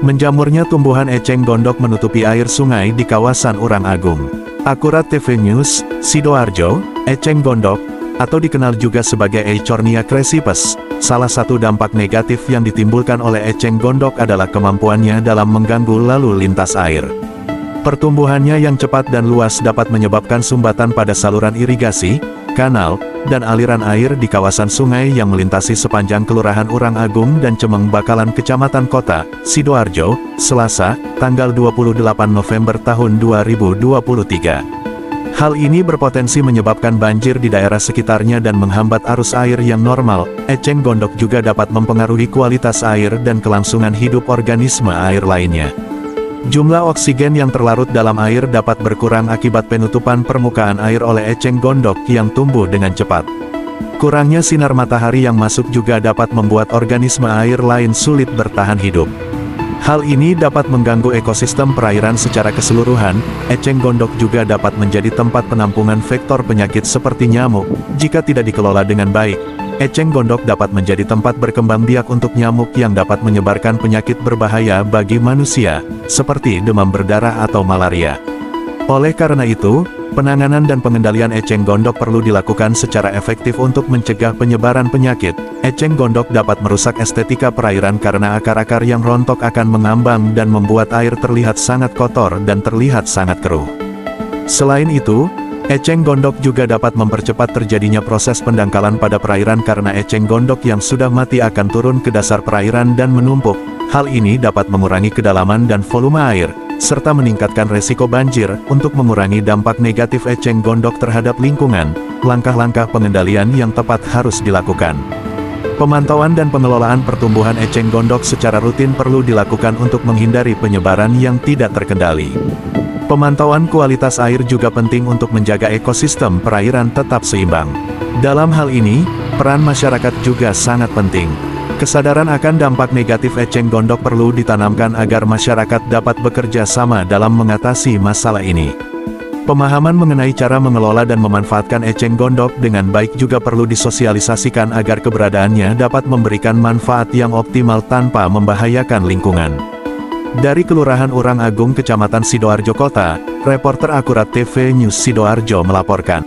Menjamurnya tumbuhan eceng gondok menutupi air sungai di kawasan Urang Agung. Akurat TV News, Sidoarjo, eceng gondok, atau dikenal juga sebagai Eichhornia crassipes, salah satu dampak negatif yang ditimbulkan oleh eceng gondok adalah kemampuannya dalam mengganggu lalu lintas air. Pertumbuhannya yang cepat dan luas dapat menyebabkan sumbatan pada saluran irigasi, kanal, dan aliran air di kawasan sungai yang melintasi sepanjang Kelurahan Urang Agung dan Cemeng Bakalan Kecamatan Kota, Sidoarjo, Selasa, tanggal 28 November tahun 2023. Hal ini berpotensi menyebabkan banjir di daerah sekitarnya dan menghambat arus air yang normal. Eceng gondok juga dapat mempengaruhi kualitas air dan kelangsungan hidup organisme air lainnya. Jumlah oksigen yang terlarut dalam air dapat berkurang akibat penutupan permukaan air oleh eceng gondok yang tumbuh dengan cepat. Kurangnya sinar matahari yang masuk juga dapat membuat organisme air lain sulit bertahan hidup. Hal ini dapat mengganggu ekosistem perairan secara keseluruhan. Eceng gondok juga dapat menjadi tempat penampungan vektor penyakit seperti nyamuk. Jika tidak dikelola dengan baik, eceng gondok dapat menjadi tempat berkembang biak untuk nyamuk yang dapat menyebarkan penyakit berbahaya bagi manusia, seperti demam berdarah atau malaria. Oleh karena itu, penanganan dan pengendalian eceng gondok perlu dilakukan secara efektif untuk mencegah penyebaran penyakit. Eceng gondok dapat merusak estetika perairan karena akar-akar yang rontok akan mengambang dan membuat air terlihat sangat kotor dan terlihat sangat keruh. Selain itu, eceng gondok juga dapat mempercepat terjadinya proses pendangkalan pada perairan karena eceng gondok yang sudah mati akan turun ke dasar perairan dan menumpuk. Hal ini dapat mengurangi kedalaman dan volume air, serta meningkatkan resiko banjir. Untuk mengurangi dampak negatif eceng gondok terhadap lingkungan, langkah-langkah pengendalian yang tepat harus dilakukan. Pemantauan dan pengelolaan pertumbuhan eceng gondok secara rutin perlu dilakukan untuk menghindari penyebaran yang tidak terkendali. Pemantauan kualitas air juga penting untuk menjaga ekosistem perairan tetap seimbang. Dalam hal ini, peran masyarakat juga sangat penting. Kesadaran akan dampak negatif eceng gondok perlu ditanamkan agar masyarakat dapat bekerja sama dalam mengatasi masalah ini. Pemahaman mengenai cara mengelola dan memanfaatkan eceng gondok dengan baik juga perlu disosialisasikan agar keberadaannya dapat memberikan manfaat yang optimal tanpa membahayakan lingkungan. Dari Kelurahan Urang Agung Kecamatan Sidoarjo Kota, reporter Akurat TV News Sidoarjo melaporkan.